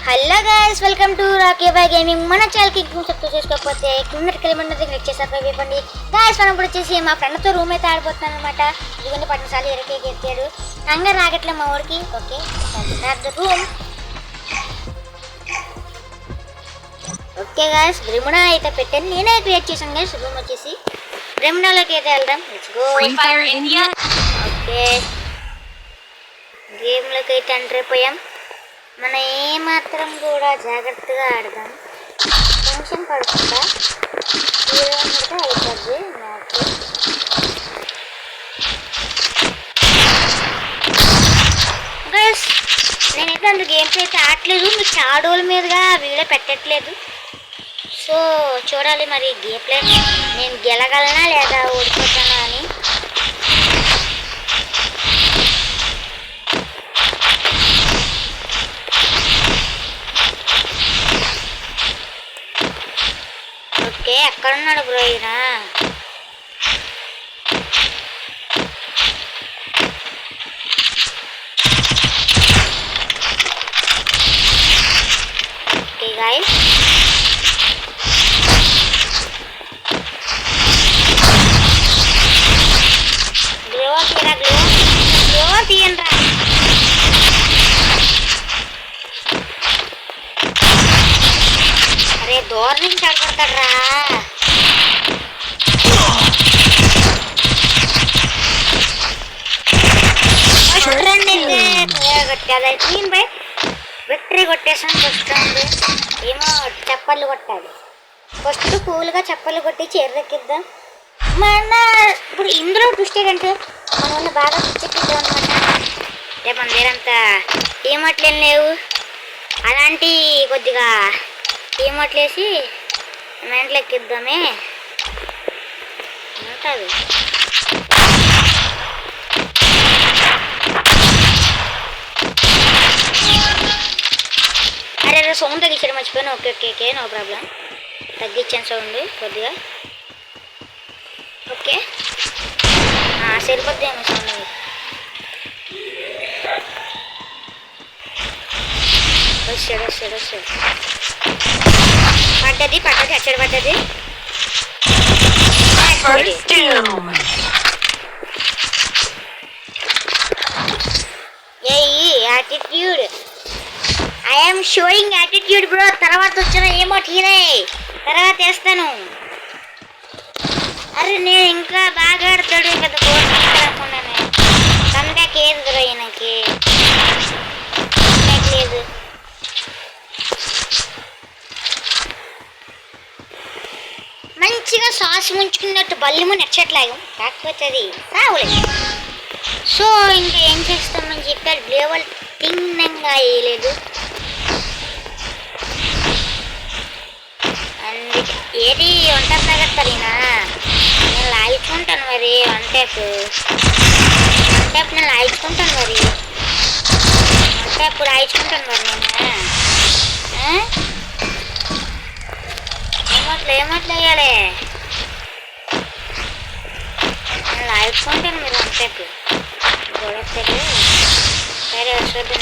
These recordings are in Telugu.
Hello guys, welcome to Rocky Boy Gaming. మన ఛానల్కి సబ్స్క్రైబ్ చేసుకోకపోతే కిందకి వెళ్ళి క్లిక్ చేసి సబ్స్క్రైబ్ ఇవ్వండి గైస్. మనం ఇప్పుడు వచ్చేసి మా ఫ్రెండ్తో రూమ్ అయితే ఆడిపోతున్నాను అనమాట. ఇదిగోండి 10 సార్లు ఎరకేకి ఎత్తాడు. హంగర్ రాగట్లే మా ఊరికి. Okay room. ఓకే గైస్, బ్రిముడా అయితే పెట్టాను, నేనే క్రియేట్ చేశాను గైస్. రూమ్ వచ్చేసి బ్రిముడాలోకి అయితే వెళ్దాం. ఓకే, గేమ్లోకి అయితే ఎంటర్ అయిపోయాం. మనం ఏమాత్రం కూడా జాగ్రత్తగా ఆడదాం. టెన్షన్ పడుతుందా హీరో అయిపోద్ది నాకు. గైస్, నేనైతే అందుకు గేమ్స్ అయితే ఆడలేదు. మీకు చాలా రోజుల మీదుగా వీడియో పెట్టట్లేదు. సో చూడాలి మరి గేమ్ ప్లే నేను గెలగలనా లేదా ఓడిపోతానా అని. ఓకే, ఎక్కడున్నాడు బ్రో ఈయన? ఓకే గాయ్స్, గ్లో తీరా, గ్లో తీయండి రా. అరే దూరం నుంచి ఆడుకుంటాడు రా. విక్టరీ కొట్టేసాను ఫస్ట్ రౌండ్. ఏమో చప్పట్లు కొట్టాలి. ఫస్ట్ కూల్గా చప్పట్లు కొట్టి చేరెక్కిద్దాం. మన ఇప్పుడు ఇందులో ట్విస్ట్ ఏంటంటే మన బాగా పిచ్చెక్కిద్దాం అనమాట. రేపు మన దగ్గరంతా ఏమట్లు ఏం లేవు. అలాంటి కొద్దిగా ఏమట్లు వేసి మెంట్లు ఎక్కిద్దామే ఉంటుంది. అరే అరే సౌండ్ తగ్గించాడు, మర్చిపోయాను. Okay okay okay, no problem. తగ్గించాను సౌండ్ కొద్దిగా. ఓకే సరిపోద్ది ఏమో సౌండ్. వస్తాడు పడ్డది అచ్చడి పడ్డది. Attitude, I'm showing attitude bro. తర్వాత వచ్చిన ఏమో హీరే తర్వాత వేస్తాను. అరే నేను ఇంకా బాగా ఆడతాడు కదా, కోరుకున్నాను. కంబ్యాక్ ఏది బ్రో ఈయనకి? కంబ్యాక్ లేదు. మంచిగా సాస్ ముంచుకున్నట్టు బల్లిము నచ్చట్లాగా, కాకపోతే అది రావలేదు. సో ఇంకా ఏం చేస్తామని చెప్పారు. బ్లేవల్ తిన్నంగా వేయలేదు. అందుకే ఏది వంట తగట్టాలినా నేను లాయించుకుంటాను మరి. వంటేపు నేను లాయించుకుంటాను మరి. వంటేపు లాయించుకుంటాను మరి నేను. ఏమట్లా వేయాలి? నేను లాయించుకుంటాను మీరు వంటేపు గొడవస్తాడు. సరే చూద్దాం.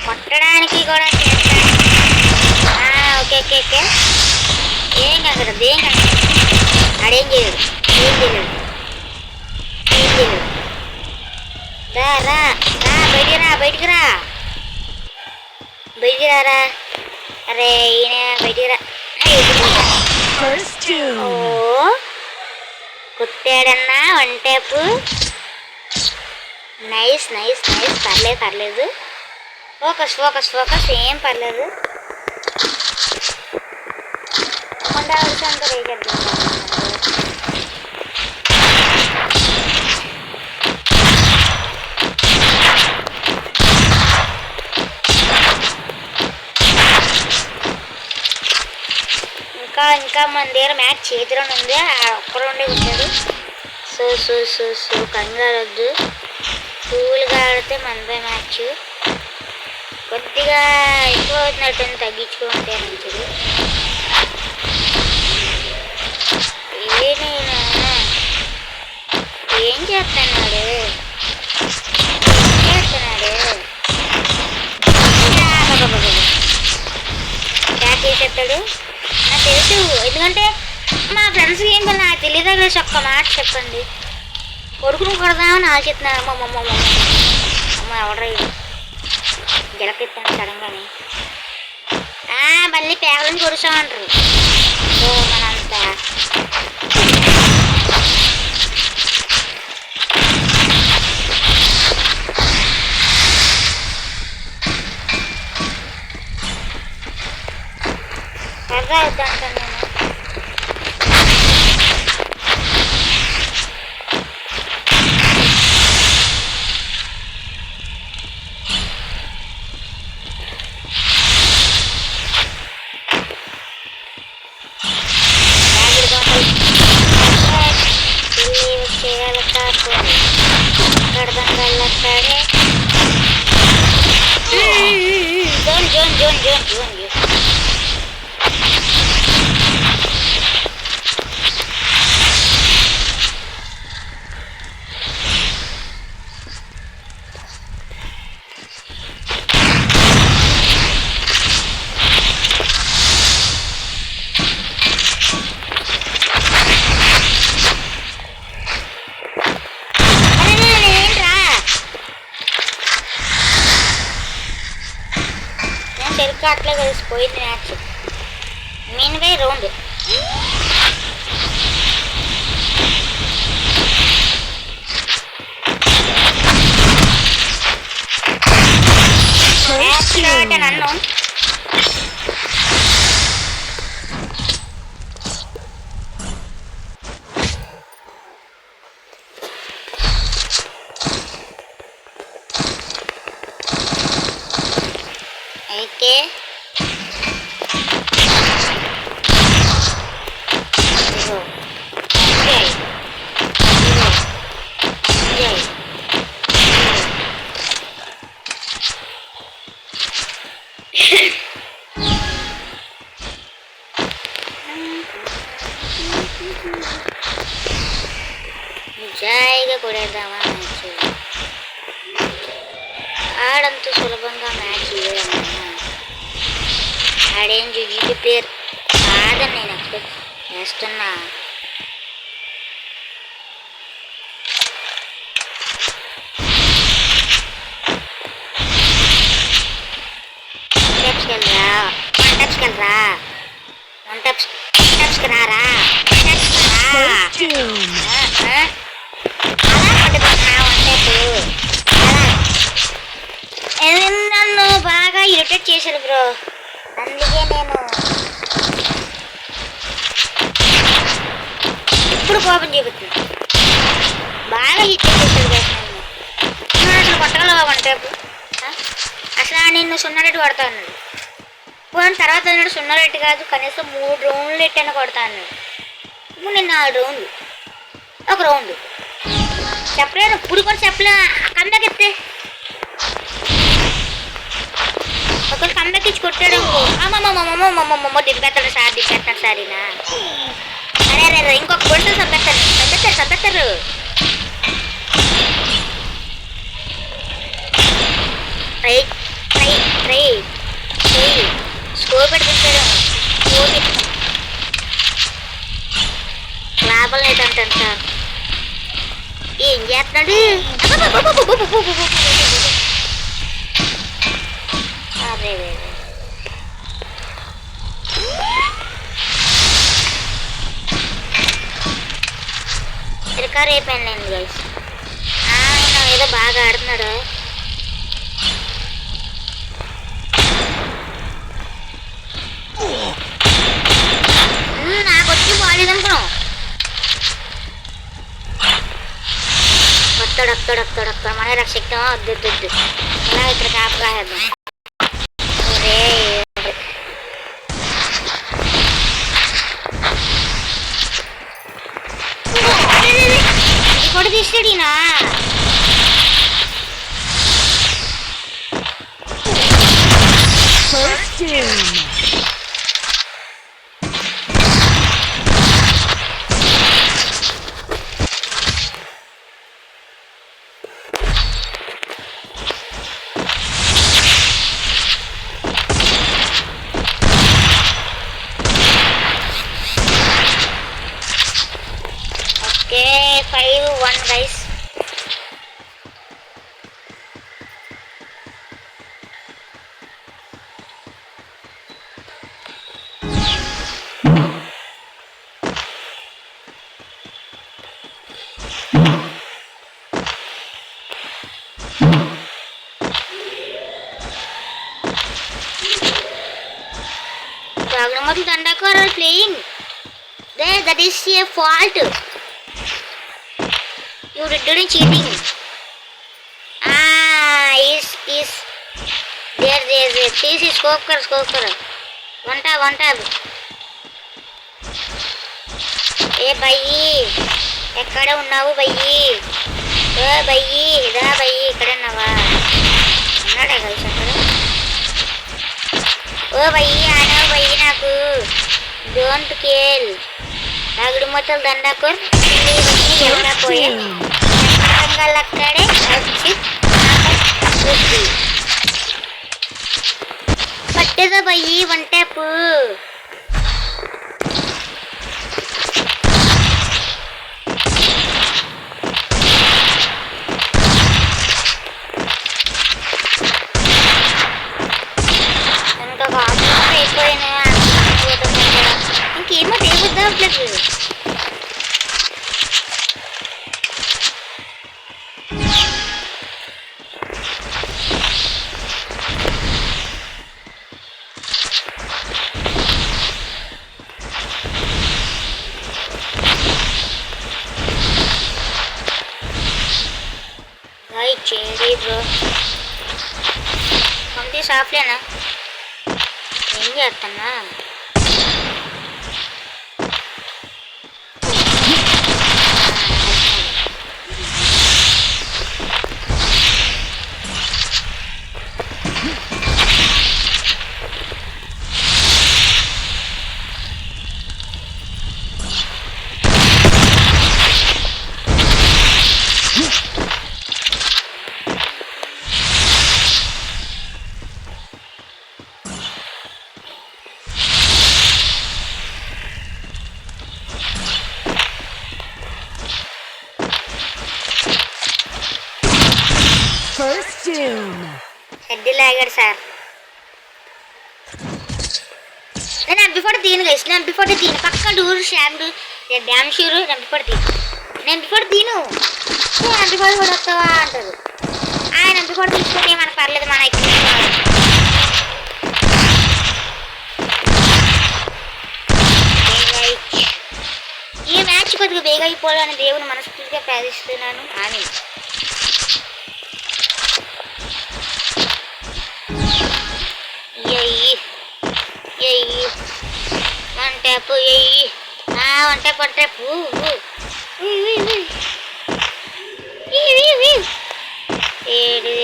కొట్టడానికి కూడా చేస్తాను. ఓకే ఓకే ఓకే, ఏం కాదు ఆడేం చేయడు. రా బయటికి రారా. అరే ఈయన బయటికి రా. కుట్టాడన్నా వన్ టేపు. నైస్. పర్లేదు. ఫోకస్ ఏం పర్లేదు. ఇంకా మన దగ్గర మ్యాచ్ చేతిలోనే ఉంది. ఒక్కడు ఉండే వచ్చాడు. సో కంగారు వద్దు, కూల్గా ఆడితే మనదే మ్యాచ్. కొద్దిగా ఎక్కువ అవుతున్నట్టు తగ్గించుకుంటే మంచిది. ఏం చేస్తున్నాడు? కొడతాడు నాకు తెలుసు. ఎందుకంటే మా ఫ్రెండ్స్కి ఏం తెలియదు, నాకు తెలియదు కలిసి ఒక్క మాట చెప్పండి. కొడుకును కొడదామని ఆలోచిస్తున్నాను. అమ్మ ఎవడరా గెలకెత్తాను సడన్గాని. మళ్ళీ పేగలని కొడుస్తామంటారు. సో మనంతా సరదా వద్దంటాను నేను. అట్లా కలిసిపోయింది మ్యాచ్. మెయిన్ వే రౌండ్ నన్ను అయితే నిజాయిగా కొడేద్దామా మ్యాచ్. ఆడంత సులభంగా మ్యాచ్ ఇవ్వడమన్నా. ఆడేం జీటీ ప్లేయర్ కాదని నేను ఎక్స్పెక్ట్ చేస్తున్నా. వన్ టప్స్కి రారా నన్ను బాగా ఇరిటేట్ చేశారు బ్రో. అందుకే నేను ఇప్పుడు కోపం చూపుతున్నా. బాగా ఇరిటేట్ చేశారు కదా నన్ను. అసలు కొట్టగలవా వన్ టైపు? అసలు నిన్ను 0 రేటు కొడతా అన్నాడు. ఇప్పుడు తర్వాత అన్నాడు 0 రేటు కాదు కనీసం 3 రౌండ్లు ఎట్టైనా కొడతా అన్నాడు. ఇప్పుడు నేను 4 రౌండ్లు, 1 రౌండ్ చెప్పలేను. ఇప్పుడు కూడా చెప్పలే. కంబ్యాక్ ఎత్తే ఒకవేళ కంబ్యాక్ ఇచ్చి కొట్టాడు అమ్మమ్మమ్మమ్మమ్మమ్మమ్మ దింపేస్తాడు సారీనా. అరే ఇంకొక కొడుతు చంపేస్తారు. ట్రై స్కోర్ పెట్టుకుంటాడు. లాభం లేదంటాను సార్. ఏం చేస్తున్నాడు? అదే రికార్డ్ అయిపోయిందండి గైస్. ఆయన ఏదో బాగా ఆడుతున్నాడు. నాకు వచ్చి బాగాలేదనుకున్నాం. వస్తాడు మన రక్షిద్దాం. వద్దు ఇలా ఇక్కడ కాపు కాసేద్దాం. కూడా తీసాడీనా. Dagnamatu Dandakar are playing. There, that is a fault. You did doing cheating. Is there. This is scope kar. One tab. ఏ బయ్యి ఎక్కడ ఉన్నావు బయ్యి? ఏ బయ్యి రా బయ్యి, ఇక్కడ ఉన్నావా? ఉన్నాడా కలిసి అక్కడ? ఓ బయ్యి ఆనవు బయ్యి, నాకు డోంట్ కేల్. దాగుడు మొత్తం దండాకూర్ ఎవరా పోయే అక్కడే వచ్చి పట్టేదా బయ్యి వన్ ట్యాప్. ఇంకేమో దేవుద్దా అవ్వట్లేదు. చేయండి బ్రో, పంపి సాఫ్లేనా? ఏం చేస్తున్నా? హెడ్ లాగాడు సార్. నేను ఎంపీ4 తీను గైస్, నేను ఎంపీ4 తీను పక్క డూర్ షాండు డ్యామ్ షూరు. ఎంపీ4 తీను, నేను ఎంపీ4 తీను. ఎంపీ4 కూడా వస్తావా అంటారు. ఆయన ఎంపీ4 తీసుకుంటే మనకు పర్లేదు, మన ఎక్కువ ఈ మ్యాచ్ కొద్దిగా బేగా అయిపోవాలని దేవుని మనస్ఫూర్తిగా ప్రార్థిస్తున్నాను. ఆమె వన్ ట్యాప్ వన్ ట్యాప్ ఏడు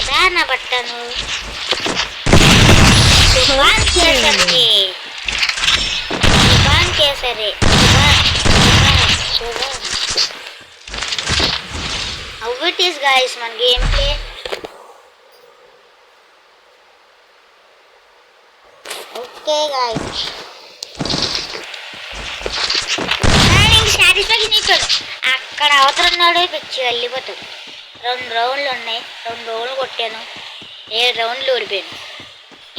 దాన పట్టాను. Kesari how it is guys, మన game play. Okay guys, satisfaction ఇచ్చాడు. అక్కడ అవతరున్నాడు పిచ్చి వెళ్ళిపోతాడు. 2 రౌండ్లు ఉన్నాయి, 2 రౌండ్లు కొట్టాను, 7 రౌండ్లు ఓడిపోయాను.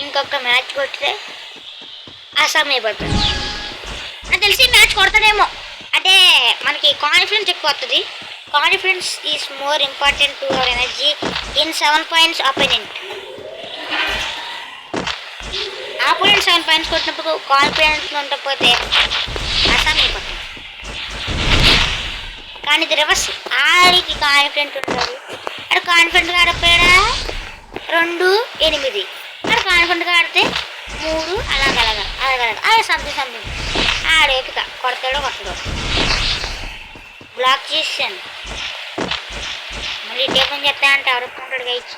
ఇంకొక మ్యాచ్ కొడితే అసామ్ అయిపోతాడు. నాకు తెలిసి మ్యాచ్ కొడతాడేమో, అంటే మనకి కాన్ఫిడెన్స్ ఎక్కువ వస్తుంది. Confidence is more important to our energy in 7 points opponent. Opponent 7 points కొట్టినప్పుడు కాన్ఫిడెన్స్ ఉండకపోతే అసామ్ అయిపోతుంది. కానీ ఇది రివర్స్, ఆడికి కాన్ఫిడెంట్ ఉంటాడు. ఆడు కాన్ఫిడెంట్గా ఆడపోయాడా 2 8, ఆడు కాన్ఫిడెంట్గా ఆడితే 3 అలాగ అదే సంథింగ్ ఆడేపిక కొడతాడో బ్లాక్ చేసాను. మళ్ళీ టేపం చెప్తా అంటే అడుక్కుంటాడు గైస్.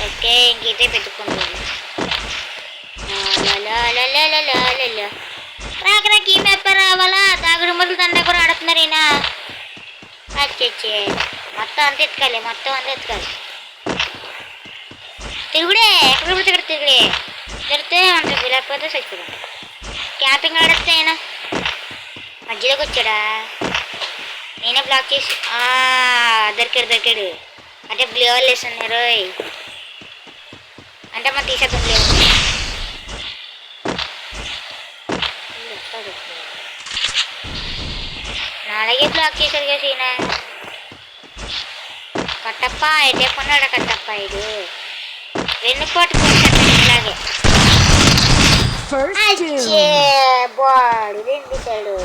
ఓకే, ఇంకైతే పెట్టుకుంటాడు. రాకరాకి ఈ మెప్ప రావాలా? దాగుడు మొదలు తండ్రి కూడా ఆడుతున్నారు ఈయన. వచ్చే మొత్తం అంత ఎత్తుకాలి. తిరుగుడే ఎక్కడ తిరిగితే ఉంటుంది, లేకపోతే చచ్చిపోతాడు. క్యాంపింగ్ ఆడొస్తే ఆయన మధ్యలోకి వచ్చాడా? నేనే బ్లాక్ చేసి దొరికాడు. అంటే బ్లూ వాళ్ళు వేస్తున్నారు, అంటే మనం తీసేద్దాం. నాలాగే బ్లాక్ చేశారు కదా ఈయన. కట్టప్ప అయితే కొన్నాడు కట్టప్ప ఇది వెన్నుపోటు కొట్టాడు ఇలాగే బాడీ రెండు తీసాడు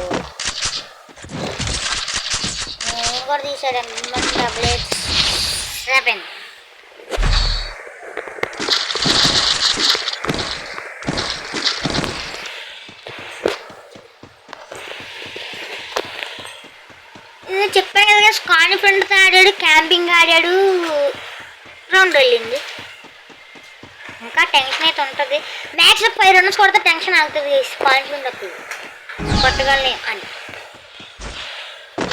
నేను కూడా తీసాడు M7 చెప్పాను కదా స్కాన్ ఫ్రెండ్తో ఆడాడు క్యాంపింగ్ ఆడాడు రౌండ్ వెళ్ళింది ఇంకా టెన్షన్ అయితే ఉంటుంది మ్యాక్స్ 5 రన్స్ కొడితే టెన్షన్ అవుతుంది స్కాన్ ఫ్రెండ్ వస్తుంది కొట్టగలని అని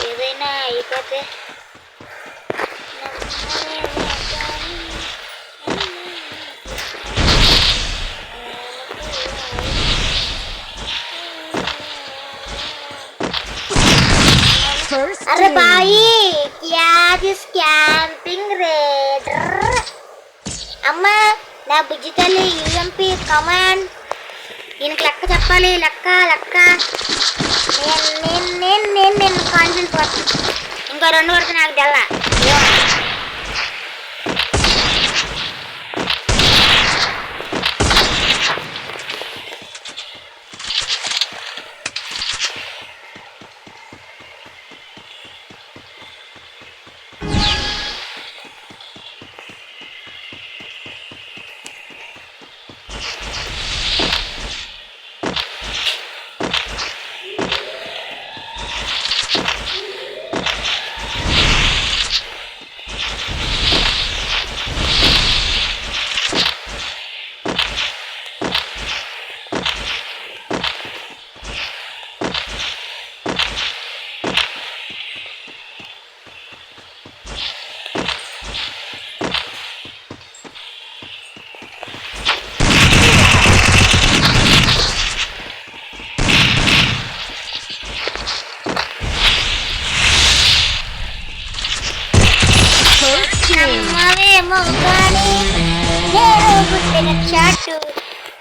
ఏదైనా అయిపోతే अरे भाई क्या दिस कैंपिंग रेडर అమ్మా నా బుజ్జి తల్లి యూఎంపీ కమాండ్ దీనికి లెక్క చెప్పాలి లెక్క నేను కాన్ఫిడెంట్ పడుతుంది ఇంకో 2 వరకు నాకు తెల్ల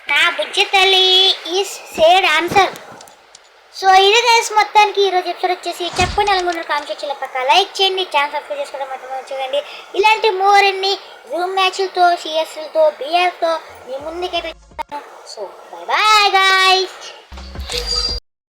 నా బుజ్జి తల్లి ఈస్ సేడ్ ఆన్సర్ సో ఇది గైస్ మొత్తానికి ఈరోజు ఎపిసోడ్ వచ్చేసి చెప్పండి అనుకుంటున్నారు కామెంట్ సెక్షన్లో పక్క లైక్ చేయండి ఛానల్ సబ్స్క్రైబ్ చేసుకోవడం మాత్రం చూడండి ఇలాంటి మోర్ అన్ని రూమ్ మ్యాచ్లతో సిఎస్లతో బిఆర్తో మీ ముందుకైతే